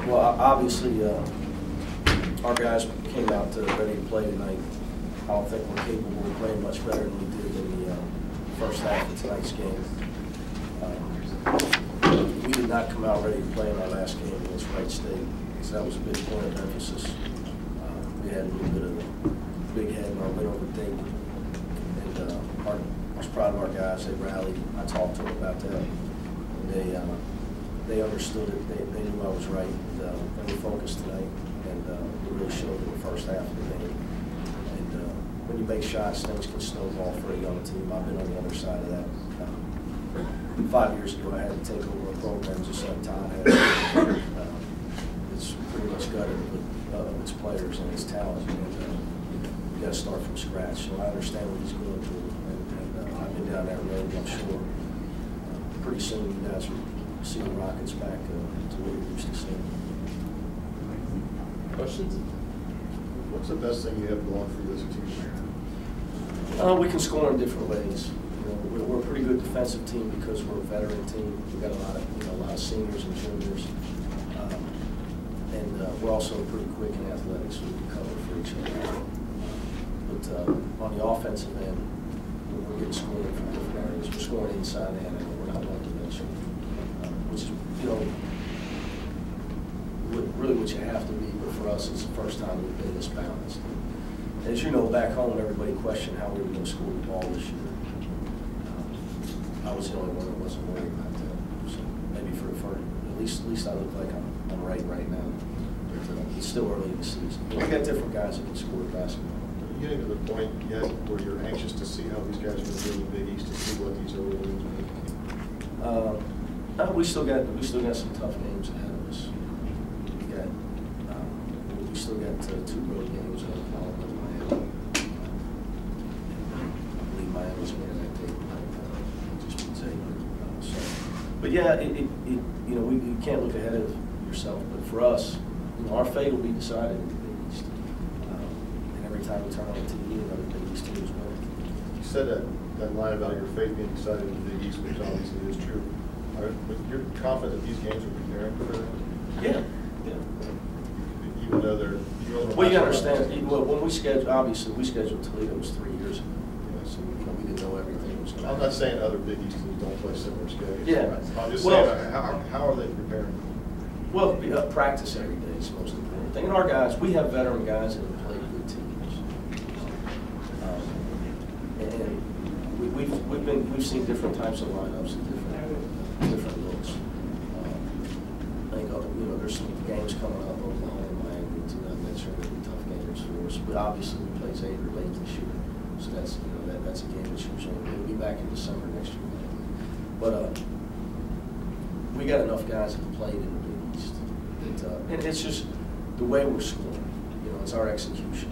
Well, obviously, our guys came out ready to play tonight. I don't think we're capable of playing much better than we did in the first half of tonight's game. We did not come out ready to play in our last game against Wright State, so that was a big point of emphasis. We had a little bit of a big head in our win over Dayton, and I was proud of our guys. They rallied. I talked to them about that. And they understood it. They knew I was right. And we focused tonight, and we really showed in the first half of the game. And when you make shots, things can snowball for a young team. I've been on the other side of that. 5 years ago, I had to take over a program just like Todd had. It's pretty much gutted with its players and its talent, and you got to start from scratch. So I understand what he's going through, and I've been down that road. I'm sure pretty soon you guys will see the Rockets back to where we used to see them. Questions? What's the best thing you have going for you as a team? We can score in different ways. We're a pretty good defensive team because we're a veteran team. We've got a lot of seniors and juniors, and we're also pretty quick and athletic, so we can cover for each other. But on the offensive end, we're getting scoring from different areas. We're scoring inside and out. We're not one-dimensional, which is really what you have to be. But for us, it's the first time we've been this balanced. As you know, back home, everybody questioned how we were going to score the ball this year. I was the only one that wasn't worried about that. So maybe for at least I look like I'm right now. It's still early in the season. We got different guys that can score basketball. Are you getting to the point yet where you're anxious to see how these guys are going to do in the Big East, to see what these early wins mean? We still got some tough games ahead of us. We still got 2 road games in Oklahoma and Miami. I believe Miami's winning that game. But yeah, you can't look ahead of yourself. But for us, our fate will be decided in the Big East. And every time we turn on the TV, another Big East team is winning. You said that line about your fate being decided in the Big East, which obviously is true. But you're confident that these games are preparing for that? Yeah. Even though they're. Well, you understand. When we scheduled, obviously, we scheduled Toledo was 3 years ago. So we didn't know everything was going on. I'm not saying other Big East teams don't play similar schedules. Yeah. I'm just saying, how are they preparing? Well, practice every day is the most important thing. And our guys, we have veteran guys that have played good teams. And we've seen different types of lineups and different looks. I think there's some games coming up, Oklahoma and Miami, too. I'm not sure they'll be tough games for us. But obviously we play Xavier late this year. So that's a game that's usually we'll be back in December next year. But we got enough guys that have played in the Big East. And it's just the way we're scoring. It's our execution.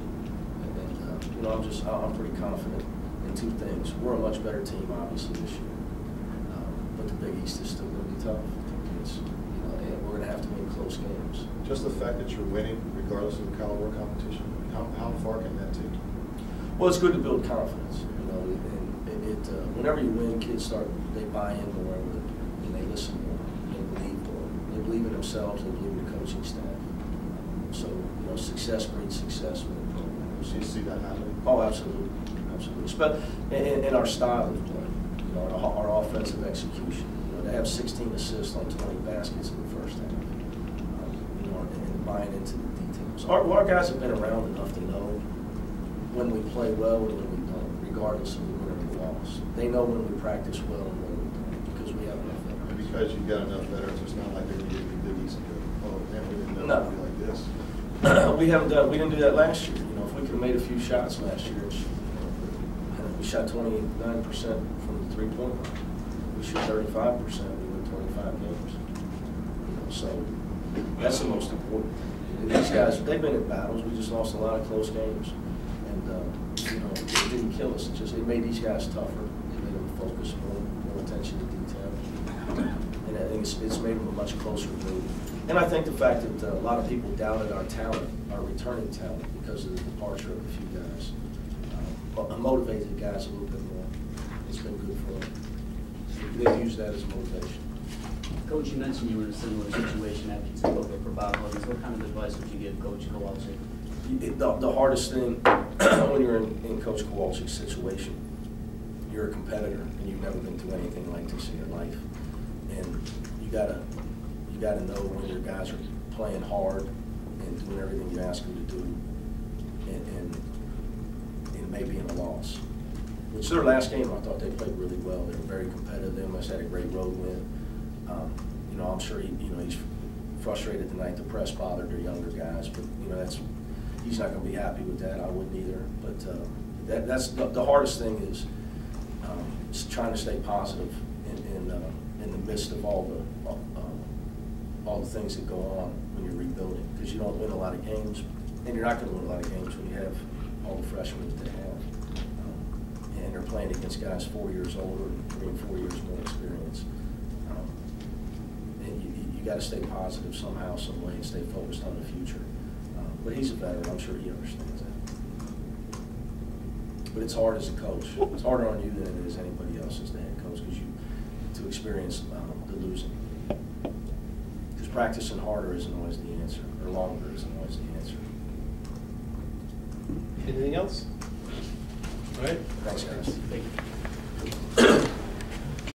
And I'm pretty confident in 2 things. We're a much better team, obviously, this year. But the Big East is still going to be tough. And we're going to have to win close games. Just the fact that you're winning, regardless of the caliber of competition, how far can that take you? Well, it's good to build confidence, and whenever you win, kids they buy in more, and they listen more, they believe more, they believe in themselves, they believe in the coaching staff. So, success breeds success with the program. So you see that happening? Oh, absolutely. And our style of play, our offensive execution. They have 16 assists on 20 baskets in the first half. And buying into the details. Our guys have been around enough to know when we play well and when we don't, regardless of the win or the loss. They know when we practice well and when we don't, because we have enough veterans. Because you've got enough veterans, it's not like they're going to get the Big East and go, oh, man, we didn't know it would be like this. We didn't do that last year. If we could have made a few shots last year, we shot 29% from the 3-point line. We shoot 35%. We win 25 games. So that's the most important. These guys, they've been in battles. We just lost a lot of close games. It didn't kill us. It made these guys tougher. It made them focus more attention to detail. And I think it's made them a much closer group. And I think the fact that a lot of people doubted our talent, our returning talent, because of the departure of a few guys, motivated guys a little bit more. It's been good for them. They've used that as motivation. Coach, you mentioned you were in a similar situation after you took over for Bob Huggins. What kind of advice would you give Coach Kowalczyk? The hardest thing when you're in Coach Kowalczyk's situation, you're a competitor and you've never been through anything like this in your life, and you gotta know when your guys are playing hard and doing everything you ask them to do, and maybe in a loss. Which their last game, I thought they played really well. They were very competitive. They almost had a great road win. You know, I'm sure he's frustrated tonight. The press bothered their younger guys, but you know he's not going to be happy with that. I wouldn't either. But that's the hardest thing is trying to stay positive in the midst of all the things that go on when you're rebuilding, because you don't win a lot of games, and you're not going to win a lot of games when you have all the freshmen that they have. And they're playing against guys 4 years older and 3 and 4 years more experience. And you got to stay positive somehow, some way, and stay focused on the future. But he's a veteran. I'm sure he understands that. But it's hard as a coach. It's harder on you than it is anybody else as the head coach, because to experience the losing. Because practicing harder isn't always the answer, or longer isn't always the answer. Anything else? All right. Thanks, guys. Thank you.